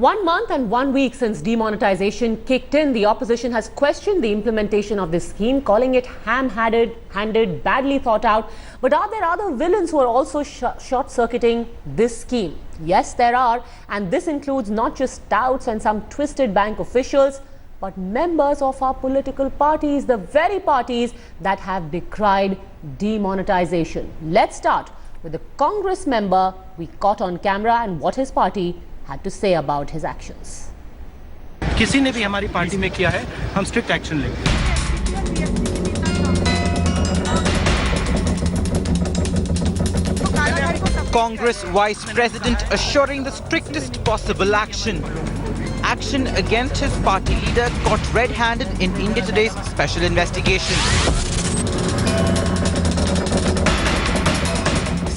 1 month and 1 week since demonetization kicked in, the opposition has questioned the implementation of this scheme, calling it ham-handed, badly thought out. But are there other villains who are also short-circuiting this scheme? Yes, there are. And this includes not just touts and some twisted bank officials, but members of our political parties, the very parties that have decried demonetization. Let's start with the Congress member we caught on camera and what his party had to say about his actions. किसी ने भी हमारी party में किया है, हम strict action लेंगे. Congress Vice President assuring the strictest possible action. Action against his party leader caught red-handed in India Today's special investigation.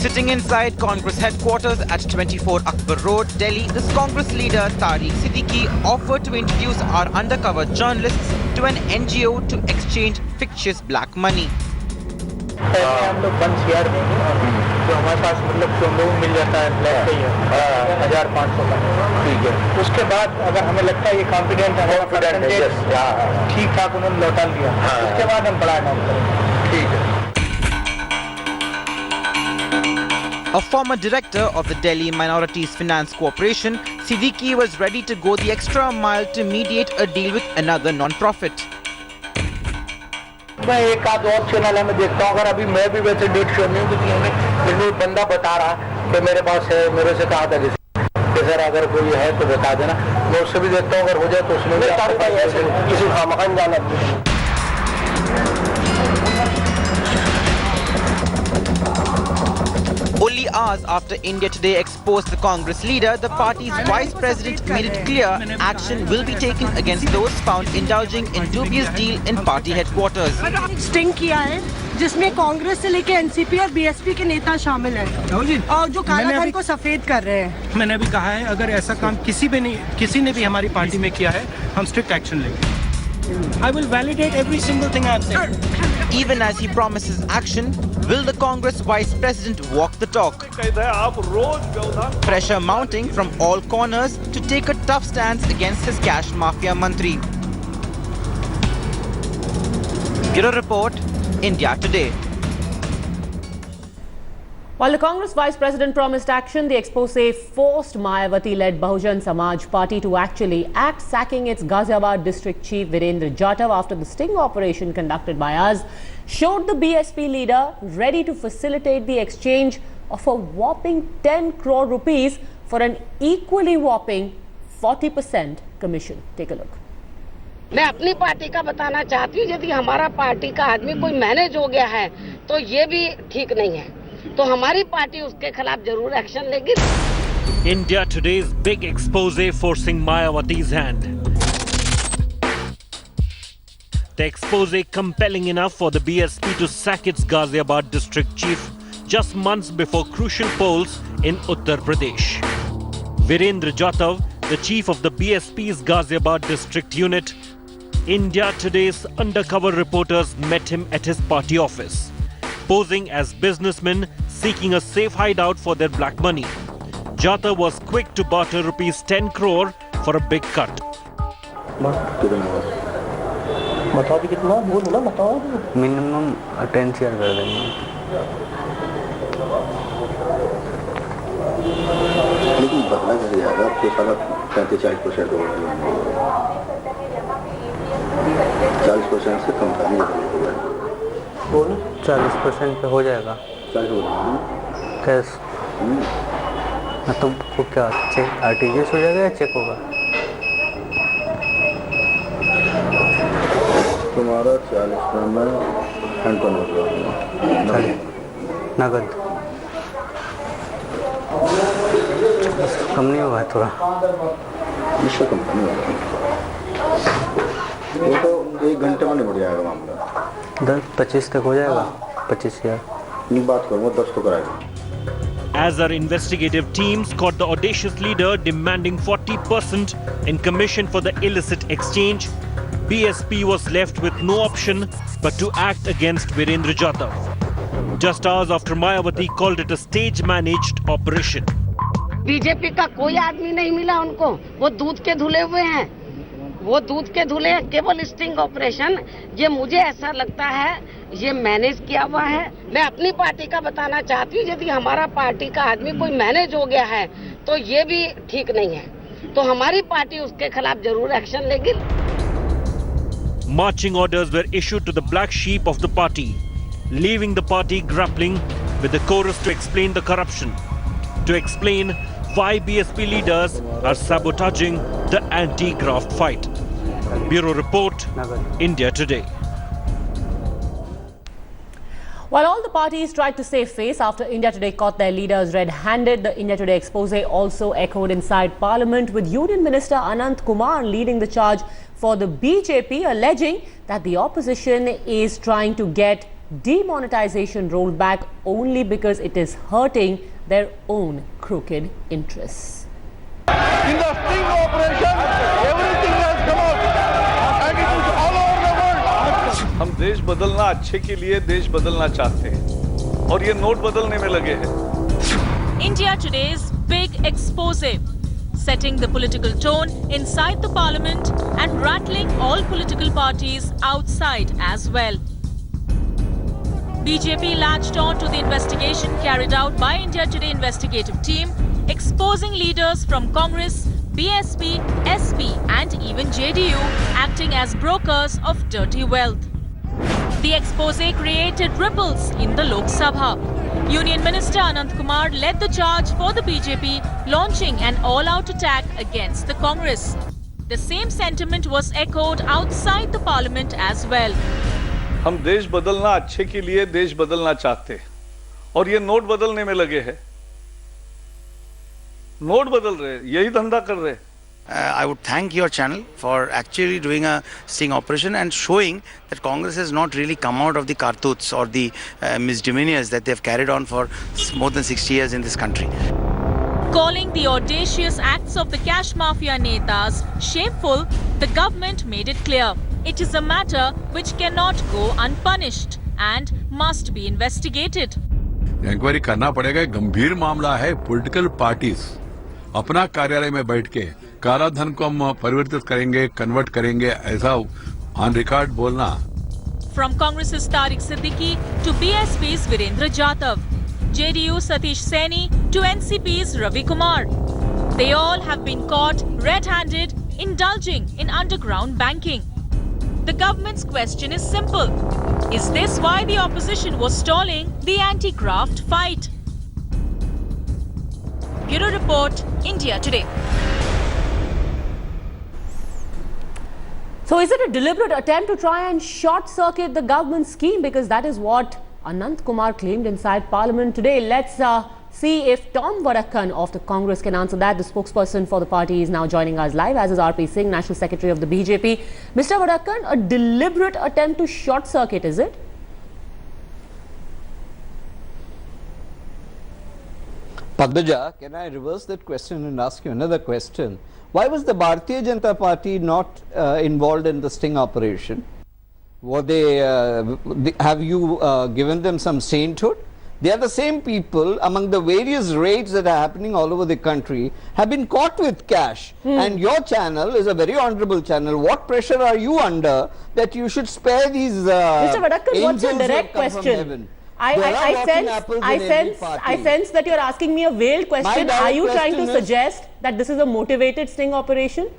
Sitting inside Congress headquarters at 24 Akbar Road, Delhi, this Congress leader Tariq Siddiqui offered to introduce our undercover journalists to an NGO to exchange fictitious black money. हम लोग 1 share देंगे जो हमारे पास मतलब जो लोग मिल जाता है ब्लैक पे ही 1500 का. ठीक है. उसके बाद अगर हमें लगता है ये कॉन्फिडेंट है हमारा परसेंटेज ठीक ठाक उन्होंने लौटा लिया, उसके बाद हम बड़ा अनाउंस करेंगे. ठीक है. A former director of the Delhi Minorities Finance Corporation, Siddiqui was ready to go the extra mile to mediate a deal with another non-profit. मैं एक आध और चैनल है मैं देखता हूँ, अगर अभी मैं भी वैसे डेट श्योर नहीं हूँ क्योंकि एक बंदा बता रहा कि मेरे पास है, मेरे से कहा था कि सर अगर कोई है तो बता देना, मैं उससे भी देखता हूँ, अगर हो जाए तो उसमें भी किसी खामखान जाना. Only hours after India Today exposed the Congress leader, the party's vice president made it clear action will be taken against those found indulging in dubious deal in party headquarters. Sting किया है जिसमें कांग्रेस से लेके NCP और BSP के नेता शामिल हैं और जो काला धन को सफेद कर रहे हैं. मैंने अभी कहा है अगर ऐसा काम किसी ने भी हमारी पार्टी में किया है, हम स्ट्रिक्ट एक्शन लेंगे. I will validate every single thing I have said. Even as he promises action, will the Congress Vice President walk the talk? Pressure mounting from all corners to take a tough stance against his cash mafia mantri. Bureau Report, India Today. While the Congress Vice President promised action, the expose forced Mayawati-led Bahujan Samaj Party to actually act, sacking its Ghaziabad district chief Virendra Jatav after the sting operation conducted by us showed the BSP leader ready to facilitate the exchange of a whopping 10 crore rupees for an equally whopping 40% commission. Take a look. मैं अपनी party का बताना चाहती हूँ, यदि हमारा party का आदमी कोई मैनेज हो गया है तो ये भी ठीक नहीं है, तो हमारी पार्टी उसके खिलाफ जरूर एक्शन लेगी. India Today's big expose forcing Mayawati's hand. The expose compelling enough for the BSP to sack its Ghaziabad district chief just months before crucial polls in Uttar Pradesh. Virendra Jatav, the chief of the BSP's Ghaziabad district unit, India Today's undercover reporters met him at his party office, posing as businessmen seeking a safe hideout for their black money. Jata was quick to barter rupees 10 crore for a big cut. Minimum 10 share कर देंगे. लेकिन बदला कर जाएगा तो सारा 35-40% हो गया, 40% से कम करने होगा. 40% पे हो जाएगा. 40 हो जाएगा. कैश मतलब को क्या चेक आरटीजीएस हो जाएगा या चेक होगा? तुम्हारा 40 में हैंड टर्न हो जाएगा. नगद कम नहीं हुआ है थोड़ा. इससे कम नहीं होगा. वो तो 1 घंटे में निपट जाएगा मामला. 10-25 तक हो जाएगा. 25,000 नहीं बात करूँगा, 10 तो कराएगा. As our investigative teams caught the audacious leader demanding 40% in commission for the illicit exchange, BSP was left with no option but to act against Virendra Jatav. Just hours after Mayawati called it a stage-managed operation. BJP का कोई आदमी नहीं मिला उनको, वो दूध के धुले हुए हैं, वो दूध के धुले हैं। केवल स्टिंग ऑपरेशन, ये मुझे ऐसा लगता है ये मैनेज किया हुआ है। मैं अपनी पार्टी का बताना चाहती हूँ, यदि हमारा पार्टी का आदमी कोई मैनेज हो गया है तो ये भी ठीक नहीं है, तो हमारी पार्टी उसके खिलाफ जरूर एक्शन लेगी। Marching orders were issued to the black sheep of the party, leaving the party grappling with the chorus to explain the corruption, to explain why BSP leaders are sabotaging the anti-graft fight. Bureau Report, India Today. While all the parties tried to save face after India Today caught their leaders red-handed, the India Today expose also echoed inside Parliament, with Union Minister Anant Kumar leading the charge for the BJP, alleging that the opposition is trying to get demonetization rolled back only because it is hurting their own crooked interests. In the sting operation, everything has come out, and it is all over the world. हम देश बदलना अच्छे के लिए देश बदलना चाहते हैं और ये नोट बदलने में लगे हैं। India Today's big expose, setting the political tone inside the parliament and rattling all political parties outside as well. BJP latched on to the investigation carried out by India Today investigative team, exposing leaders from Congress, BSP, SP and even JDU acting as brokers of dirty wealth. The expose created ripples in the Lok Sabha. Union Minister Anant Kumar led the charge for the BJP, launching an all-out attack against the Congress. The same sentiment was echoed outside the parliament as well. हम देश बदलना अच्छे के लिए देश बदलना चाहते हैं और ये नोट बदलने में लगे हैं। नोट बदल रहे, यही धंधा कर रहे। I would thank your channel for actually doing a sting operation and showing that Congress has not really come out of the kartuts or the misdemeanors that they have carried on for more than 60 years in this country. Calling the audacious acts of the cash mafia netas shameful, the government made it clear it is a matter which cannot go unpunished and must be investigated. Inquiry करना पड़ेगा, गंभीर मामला है। Political parties अपना कार्यालय में बैठ के काला धन को हम परिवर्तित करेंगे, कन्वर्ट करेंगे, ऐसा ऑन रिकॉर्ड बोलना। From Congress's Tariq Siddiqui to BSP's Virendra Jatav, JDU Satish Saini to NCP's Ravi Kumar, they all have been caught red-handed indulging in underground banking. The government's question is simple. Is this why the opposition was stalling the anti-graft fight? Bureau Report, India Today. So is it a deliberate attempt to try and short-circuit the government scheme? Because that is what Anant Kumar claimed inside Parliament today. Let's see if Tom Vadakkan of the Congress can answer that. The spokesperson for the party is now joining us live, as is RP Singh, National Secretary of the BJP. Mr. Vadakkan, a deliberate attempt to short-circuit, is it? Padmaja, can I reverse that question and ask you another question? Why was the Bharatiya Janata Party not involved in the sting operation? Were they, have you given them some sainthood? They are the same people among the various raids that are happening all over the country have been caught with cash. And your channel is a very honorable channel. What pressure are you under that you should spare these Mr. Vadakkan, what's a direct question? I sense that you're asking me a veiled question. Are you trying to suggest that this is a motivated sting operation?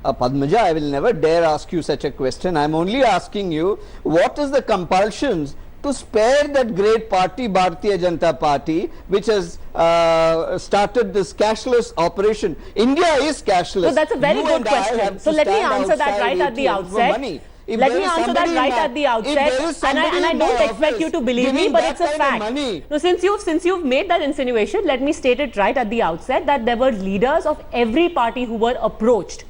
Padmaja, I will never dare ask you such a question. I am only asking you, what is the compulsions to spare that great party, Bharatiya Janata Party, which has started this cashless operation? India is cashless. So that's a very good question. So let me answer that right at the outset. Let me answer that right at the outset, and I don't expect you to believe me, but it's a fact. No, since you've made that insinuation, let me state it right at the outset that there were leaders of every party who were approached.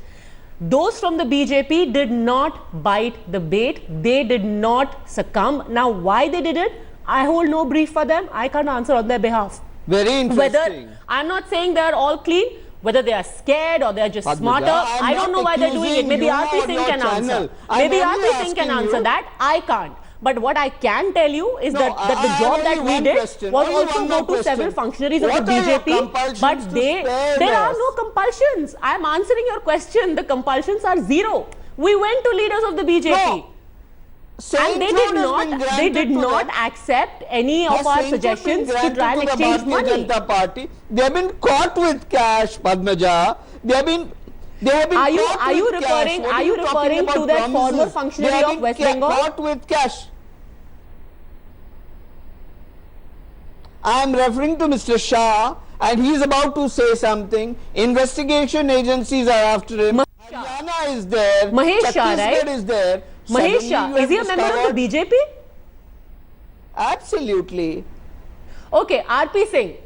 Those from the BJP did not bite the bait. They did not succumb. Now, why they did it, I hold no brief for them. I can't answer on their behalf. Very interesting. Whether, I'm not saying they are all clean. Whether they are scared or they are just smarter, I don't know why they're doing it. Maybe RP Singh can answer. Maybe RP Singh can answer that. I can't. But what I can tell you is that the job that we did was also go to several functionaries of the BJP, but there are no compulsions. I am answering your question. The compulsions are zero. We went to leaders of the BJP. And they did not accept any of our suggestions to try and exchange money. They have been caught with cash, Padmaja. Are you referring to that former functionary of West Bengal? Caught with cash. I am referring to Mr. Shah, and he is about to say something. Investigation agencies are after him. Haryana is there. Mahesh Shah, right? Is there. Mahesh Shah, is he a member of the BJP? Absolutely. Okay, RP Singh.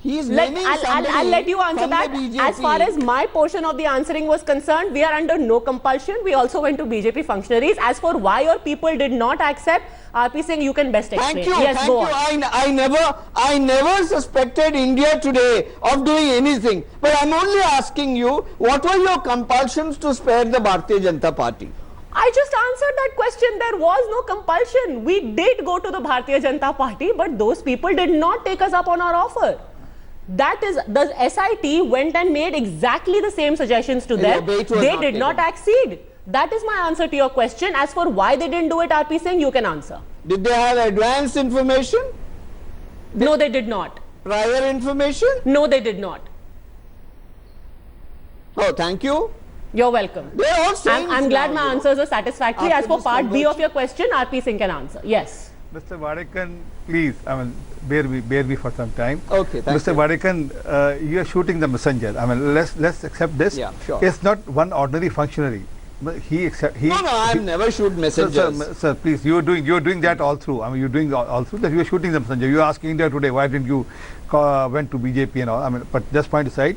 I'll let you answer that. As far as my portion of the answering was concerned, we are under no compulsion. We also went to BJP functionaries. As for why your people did not accept, RP Singh, you can best explain. Thank you. Yes, thank go you. on. I never suspected India today of doing anything. But I'm only asking you, what were your compulsions to spare the Bharatiya Janata Party? I just answered that question. There was no compulsion. We did go to the Bharatiya Janata Party, but those people did not take us up on our offer. That is, the SIT went and made exactly the same suggestions to them. They did not accede. That is my answer to your question. As for why they didn't do it, RP Singh, you can answer. Did they have advanced information? No, they did not. Prior information? No, they did not. Oh, thank you. You're welcome. I'm glad my answers are satisfactory. As for part B of your question, RP Singh can answer. Yes. Mr. Vadikan, please, bear me for some time. Okay, thank Mr. Vadikan, you are shooting the messenger. Let's accept this. Yeah, sure. It's not one ordinary functionary. No, I've never shoot messengers. Sir, please, you're doing that all through. You're doing all through that. You are shooting the messenger. You are asking India today, why didn't you went to BJP and all? But just point aside.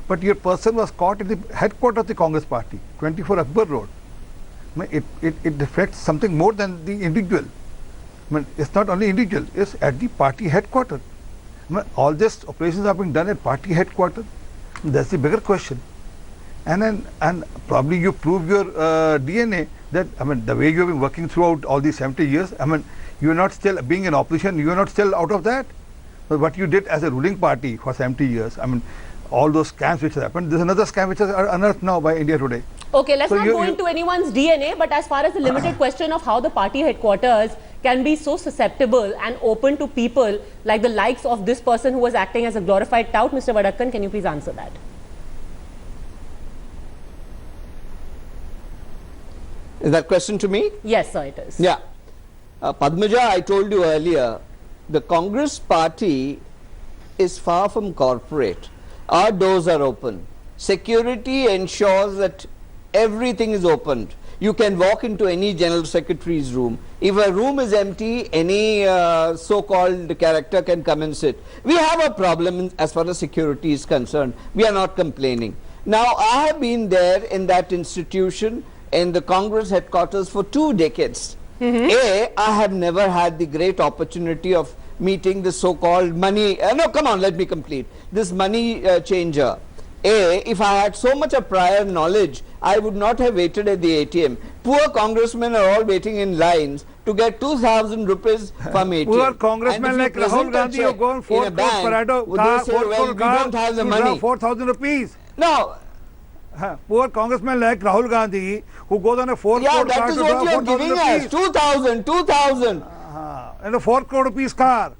But your person was caught at the headquarters of the Congress party, 24 Akbar Road. It reflects something more than the individual. It's not only individual, it's at the party headquarters. All these operations are being done at party headquarters. That's the bigger question. And probably you prove your DNA that, the way you have been working throughout all these 70 years, you are not still being in opposition, you are not still out of that. But what you did as a ruling party for 70 years, all those scams which have happened, there's another scam which is unearthed now by India today. Okay, let's not go into anyone's DNA, but as far as the limited question of how the party headquarters can be so susceptible and open to people like the likes of this person who was acting as a glorified tout, Mr. Vadikan, can you please answer that? Is that question to me? Yes, sir, it is. Yeah. Padmaja, I told you earlier, the Congress party is far from corporate. Our doors are open. Security ensures that everything is opened. You can walk into any general secretary's room. If a room is empty, any so-called character can come and sit. We have a problem as far as security is concerned. We are not complaining. Now, I have been there in that institution in the Congress headquarters for 2 decades. I have never had the great opportunity of meeting the so-called money, no, come on, let me complete. This money changer. If I had so much of prior knowledge, I would not have waited at the ATM. Poor congressmen are all waiting in lines to get 2,000 rupees from ATM. Poor congressmen like Rahul Gandhi who go on 4 crore Parado car, 4 crore car, don't have the money. 4,000 rupees. No. Poor congressman like Rahul Gandhi who goes on a 4 crore car to that is what you are giving us. 2,000. And a 4 crore rupees car.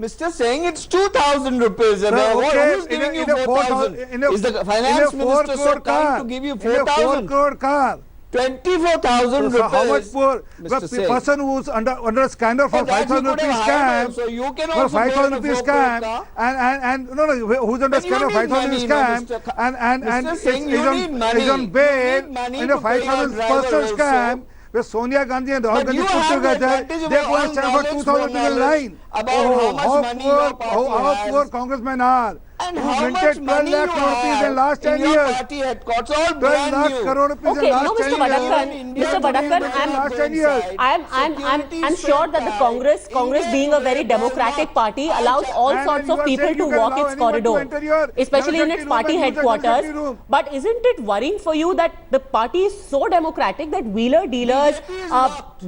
Mr. saying it's 2,000 rupees. Who's giving you 4,000? Is the finance minister so kind to give you 4,000? In a 4 crore car. 24,000 rupees. So how much poor? The person who's under a scanner for 5,000 rupees scam, so you can also for 5,000 rupees scam, and who's under a scanner 5,000 rupees scam, and is on bail in a 5,000 person scam. Where Sonia Gandhi and Rahul Gandhi put together, they go and stand for 2,000 people in line. How poor congressmen are. And who how minted much 12 money you lakh crore rupees in have last 10 in your years. party headquarters, all 12 brand lakh new. crore rupees Okay, in last no, 10 Mr. years. Vadakan, Mr. Vadakan, last 10 years. I'm sure that the Congress being a very democratic party allows all sorts of people to walk its corridor, especially in its party headquarters. But isn't it worrying for you that the party is so democratic that wheeler dealers,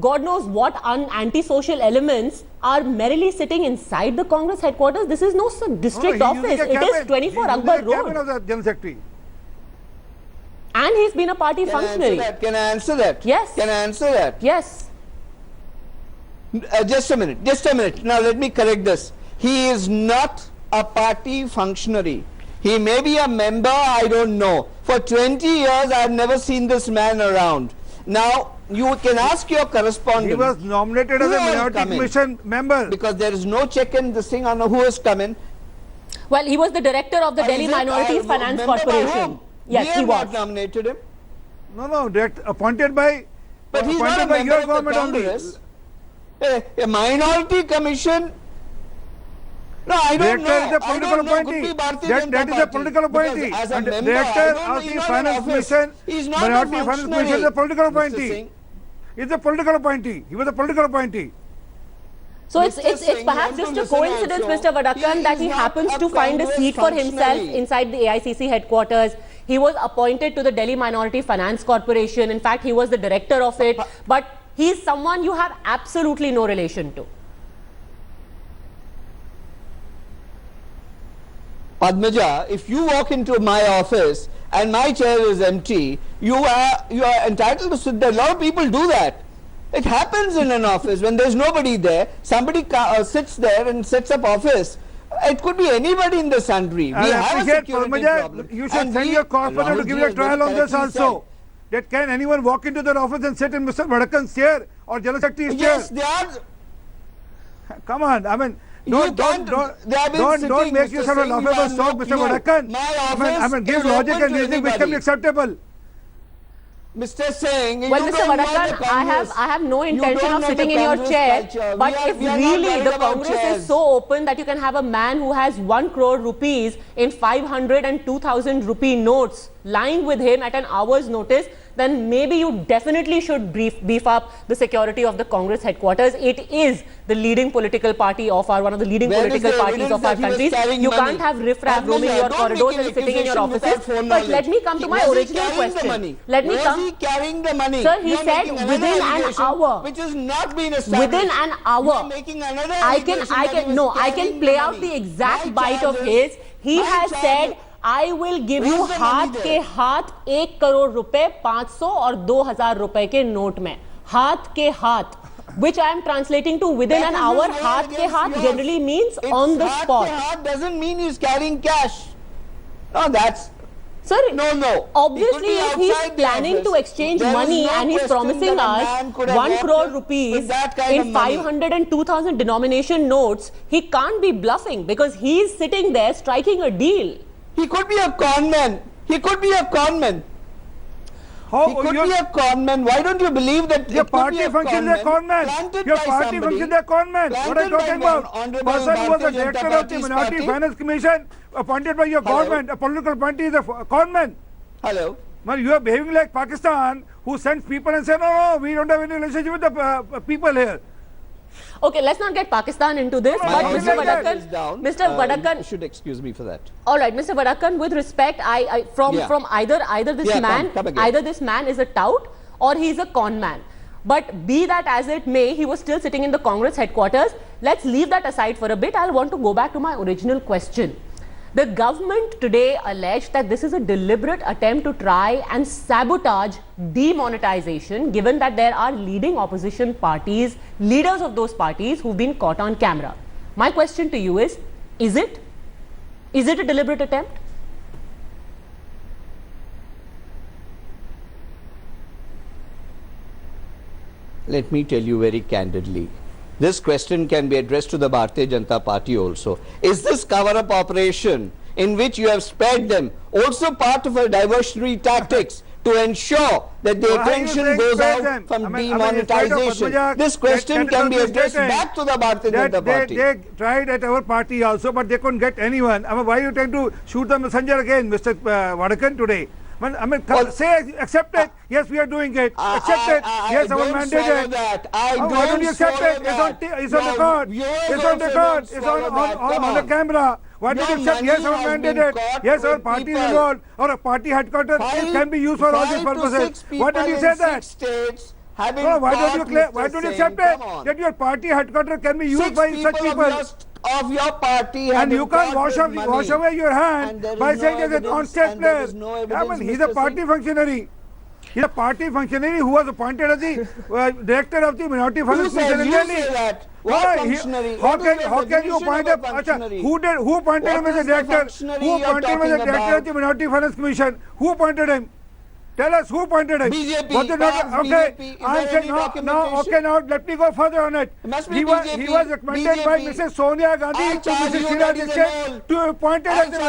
God knows what anti-social elements are merrily sitting inside the Congress headquarters? This is no district office. It is 24 Akbar Road. Of the General Secretary. And he's been a party functionary. Can I answer that? Yes. Can I answer that? Yes. Just a minute. Now let me correct this. He is not a party functionary. He may be a member, I don't know. For 20 years, I have never seen this man around. Now, you can ask your correspondent. He was nominated as a minority commission member. Because there is no check in this thing on who has come in. Well, he was the director of the Delhi Minorities Finance Corporation. Yes, he was. Not nominated him. No, appointed by. But he's not a member of the Congress. A minority commission. No, I don't know. Director is a political appointee. That is a political appointee. Director of the Finance Commission, Minority Finance Commission is a political appointee. He's a political appointee. He was a political appointee. So it's perhaps just a coincidence, Mr. Vadakan, that he happens to find a seat for himself inside the AICC headquarters. He was appointed to the Delhi Minority Finance Corporation. In fact, he was the director of it. But he's someone you have absolutely no relation to. Padmaja, if you walk into my office and my chair is empty, you are entitled to sit there. A lot of people do that. It happens in an office when there's nobody there. Somebody sits there and sets up office. It could be anybody in the country. We have a security problem. You should send your correspondent to give you a trial on this also. That can anyone walk into their office and sit in Mr. Vadakan's chair or General Secretary's chair? Yes, they are. Come on, I mean. Don't make yourself a laughable stock, Mr. Vadakan. I mean, give logic and reasoning which can be acceptable. Mr. Singh, well, Mr. Vadakan, I have no intention of sitting in your chair. But if really the Congress is so open that you can have a man who has 1 crore rupees in 500 and 2,000 rupee notes lying with him at an hour's notice, then maybe you definitely should beef up the security of the Congress headquarters. It is the leading political party of one of the leading political parties of our country. You can't have riffraff roaming your corridors and sitting in your offices. But let me come to my original question. Let me come. Was he carrying the money? Sir, he said within an hour. Which has not been established. Within an hour. I can play out the exact bite of his. He has said, I will give you हाथ के हाथ 1 करोड़ रुपए 500 और 2000 रुपए के note में हाथ के हाथ, which I am translating to within an hour. हाथ के हाथ generally means on the spot. हाथ doesn't mean he's carrying cash. No, that's. Sir, no. Obviously, if he's planning to exchange money and he's promising us 1 crore rupees in 500 and 2000 denomination notes, he can't be bluffing because he's sitting there striking a deal. He could be a conman. He could be a conman. He could be a conman. Why don't you believe that your party functions as a conman? Your party functions as a conman. What are you talking about? Person who was the director of the Minority Finance Commission appointed by your government, a political party, is a conman. Hello. Well, you are behaving like Pakistan, who sends people and says, no, we don't have any relationship with the people here. Okay, let's not get Pakistan into this, but Mr. Vadakan, you should excuse me for that. All right, Mr. Vadakan, with respect, from either this man is a tout or he's a con man. But be that as it may, he was still sitting in the Congress headquarters. Let's leave that aside for a bit. I'll want to go back to my original question. The government today alleged that this is a deliberate attempt to try and sabotage demonetization, given that there are leading opposition parties, leaders of those parties who've been caught on camera. My question to you is it? Is it a deliberate attempt? Let me tell you very candidly. This question can be addressed to the Bharatiya Janata Party also. Is this cover-up operation in which you have spared them also part of a diversionary tactics to ensure that the attention goes out from demonetization. This question can be addressed back to the Bharatiya Janata Party. They tried at our party also, but they couldn't get anyone. I mean, why are you trying to shoot the messenger again, Mr. Vadakan, today? I mean, say, accept it. Yes, we are doing it. Accept it. Yes, our mandate is. Why don't you accept it? It's on record. It's on record. It's on the camera. Why don't you accept? Yes, our mandate is. Yes, our party is involved. Our party headquarters can be used for all these purposes. Why don't you say that? No, why don't you accept it? That your party headquarters can be used by such people. Of your party, and you can't wash away your hand by saying there's a non-state player. I mean, he's a party functionary. He's a party functionary who was appointed as the director of the Minority Finance Commission in Delhi. How can you appoint who appointed him as a director? Who appointed him as a director of the Minority Finance Commission? Who appointed him? Tell us who appointed him. BJP. Okay, I'm saying now let me go further on it. He was recommended by Mrs. Sonia Gandhi to Mrs. Sheila Dixit to appoint as the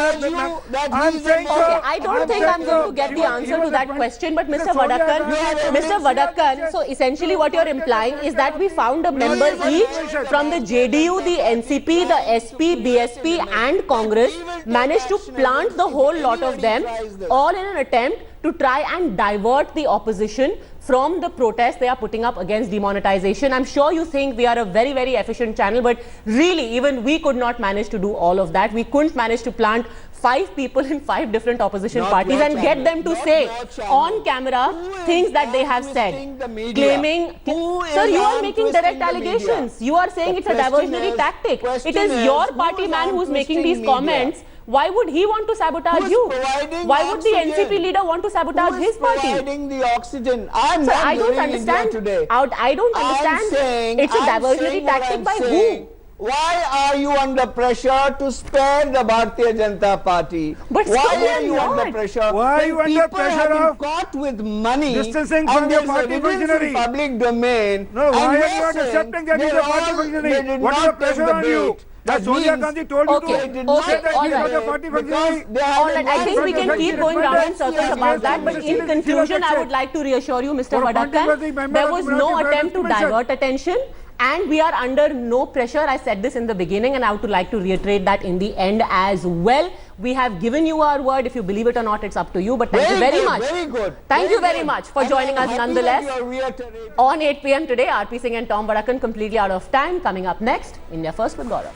I'm saying I don't think I'm going to get the answer to that question, but Mr. Vadakan, so essentially what you're implying is that we found a member each from the JDU, the NCP, the SP, BSP and Congress managed to plant the whole lot of them all in an attempt to try and divert the opposition from the protest they are putting up against demonetization. I'm sure you think we are a very, very efficient channel, but really even we could not manage to do all of that. We couldn't manage to plant 5 people in 5 different opposition parties and get them to say on camera things that they have said, claiming, sir, you are making direct allegations. You are saying it's a diversionary tactic. It is your party man who is making these comments. Why would he want to sabotage you? Why would the NCP leader want to sabotage his party? Providing the oxygen. I don't understand. I don't understand. It's a diversionary tactic by who? Why are you under pressure to spare the Bharatiya Janata Party? But why are you under pressure? Why are you under pressure of caught with money distancing from your party functionary? Public domain. No, why are you not accepting that he's a party functionary? What is the pressure on you? That Sonia Gandhi told you to say that he's not a party functionary. Alright, I think we can keep going round in circles about that, but in conclusion, I would like to reassure you, Mr. Vadakan, there was no attempt to divert attention. And we are under no pressure. I said this in the beginning and I would like to reiterate that in the end as well. We have given you our word. If you believe it or not, it's up to you. But thank you very much. Very good. Thank you very much for joining us nonetheless. On 8 p.m. today, RP Singh and Tom Vadakan completely out of time. Coming up next, India First with Gaurav.